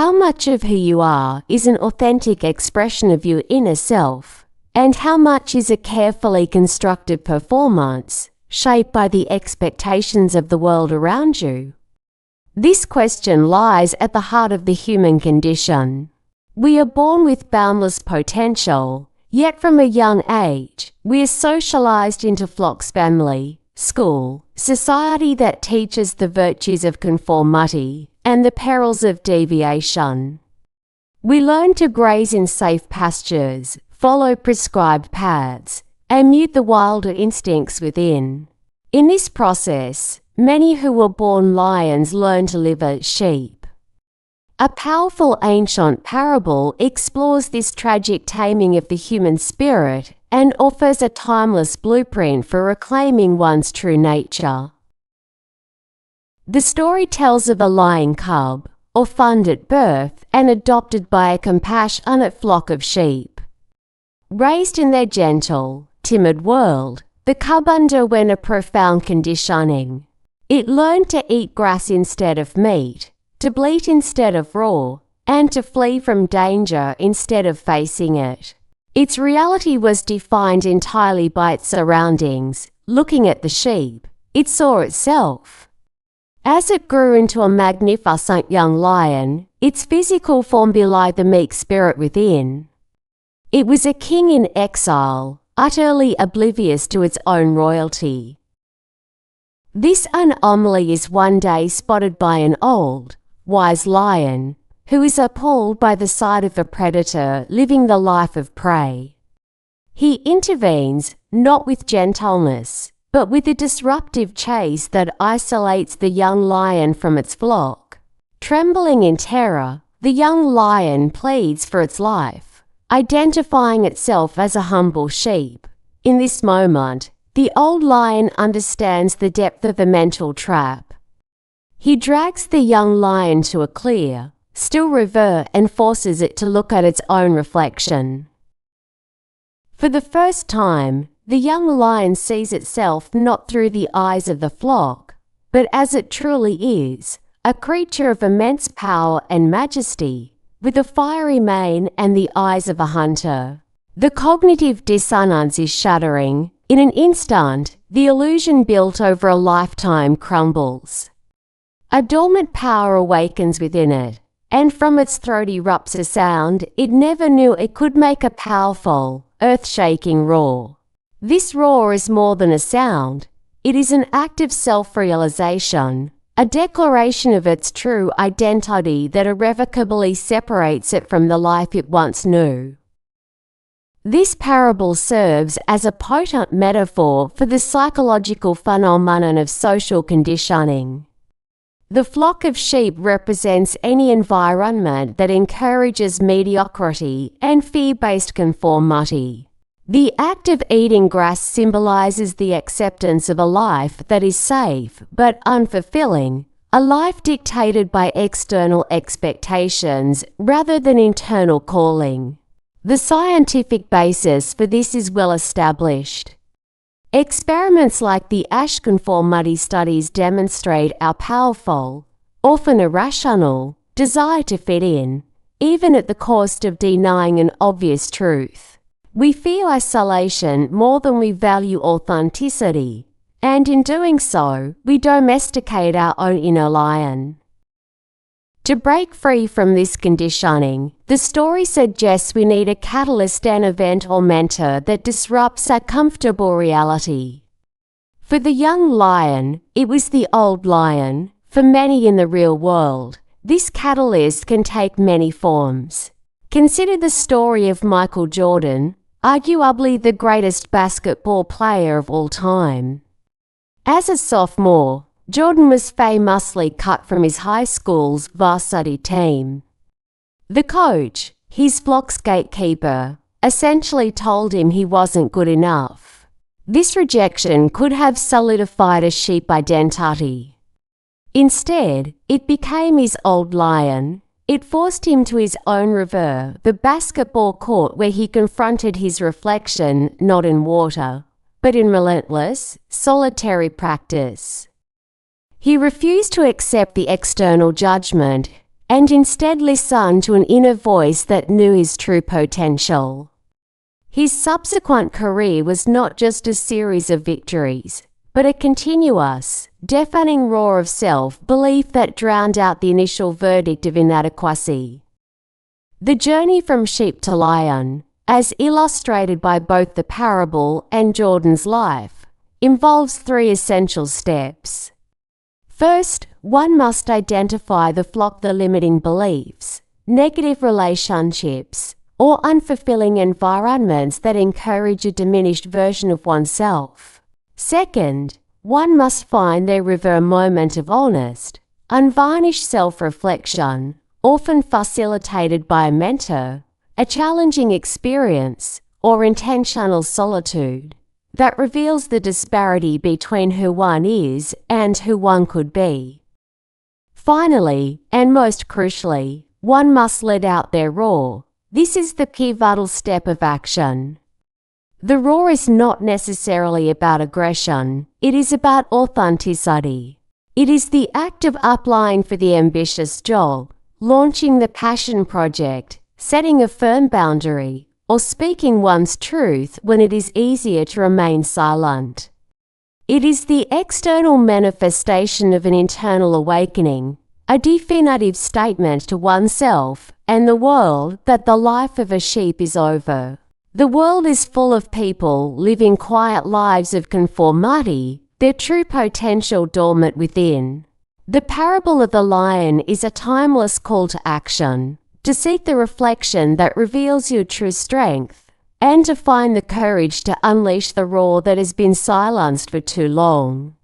How much of who you are is an authentic expression of your inner self, and how much is a carefully constructed performance shaped by the expectations of the world around you? This question lies at the heart of the human condition. We are born with boundless potential, yet from a young age, we are socialized into flocks, family, school, society that teaches the virtues of conformity and the perils of deviation. We learn to graze in safe pastures, follow prescribed paths, and mute the wilder instincts within. In this process, many who were born lions learn to live as sheep. A powerful ancient parable explores this tragic taming of the human spirit and offers a timeless blueprint for reclaiming one's true nature. The story tells of a lion cub, orphaned at birth and adopted by a compassionate flock of sheep. Raised in their gentle, timid world, the cub underwent a profound conditioning. It learned to eat grass instead of meat, to bleat instead of roar, and to flee from danger instead of facing it. Its reality was defined entirely by its surroundings. Looking at the sheep, it saw itself. As it grew into a magnificent young lion, its physical form belied the meek spirit within. It was a king in exile, utterly oblivious to its own royalty. This anomaly is one day spotted by an old, wise lion, who is appalled by the sight of a predator living the life of prey. He intervenes, not with gentleness, but with a disruptive chase that isolates the young lion from its flock. Trembling in terror, the young lion pleads for its life, identifying itself as a humble sheep. In this moment, the old lion understands the depth of the mental trap. He drags the young lion to a clear, still river and forces it to look at its own reflection. For the first time, the young lion sees itself not through the eyes of the flock, but as it truly is, a creature of immense power and majesty, with a fiery mane and the eyes of a hunter. The cognitive dissonance is shattering. In an instant, the illusion built over a lifetime crumbles. A dormant power awakens within it, and from its throat erupts a sound it never knew it could make, a powerful, earth-shaking roar. This roar is more than a sound. It is an act of self-realization, a declaration of its true identity that irrevocably separates it from the life it once knew. This parable serves as a potent metaphor for the psychological phenomenon of social conditioning. The flock of sheep represents any environment that encourages mediocrity and fear-based conformity. The act of eating grass symbolizes the acceptance of a life that is safe but unfulfilling, a life dictated by external expectations rather than internal calling. The scientific basis for this is well established. Experiments like the Ash conformity studies demonstrate our powerful, often irrational, desire to fit in, even at the cost of denying an obvious truth. We fear isolation more than we value authenticity, and in doing so, we domesticate our own inner lion. To break free from this conditioning, the story suggests we need a catalyst, an event or mentor that disrupts our comfortable reality. For the young lion, it was the old lion. For many in the real world, this catalyst can take many forms. Consider the story of Michael Jordan, arguably the greatest basketball player of all time. As a sophomore, Jordan was famously cut from his high school's varsity team. The coach, his flock's gatekeeper, essentially told him he wasn't good enough. This rejection could have solidified a sheep identity. Instead, it became his old lion. It forced him to his own river, the basketball court, where he confronted his reflection not in water, but in relentless, solitary practice. He refused to accept the external judgment, and instead listen to an inner voice that knew his true potential. His subsequent career was not just a series of victories, but a continuous, deafening roar of self-belief that drowned out the initial verdict of inadequacy. The journey from sheep to lion, as illustrated by both the parable and Jordan's life, involves 3 essential steps. First, one must identify the limiting beliefs, negative relationships, or unfulfilling environments that encourage a diminished version of oneself. Second, one must find their river a moment of honest, unvarnished self-reflection, often facilitated by a mentor, a challenging experience, or intentional solitude, that reveals the disparity between who one is and who one could be. Finally, and most crucially, one must let out their roar. This is the pivotal step of action. The roar is not necessarily about aggression, it is about authenticity. It is the act of applying for the ambitious job, launching the passion project, setting a firm boundary, or speaking one's truth when it is easier to remain silent. It is the external manifestation of an internal awakening, a definitive statement to oneself and the world that the life of a sheep is over. The world is full of people living quiet lives of conformity, their true potential dormant within. The parable of the lion is a timeless call to action, to seek the reflection that reveals your true strength, and to find the courage to unleash the roar that has been silenced for too long.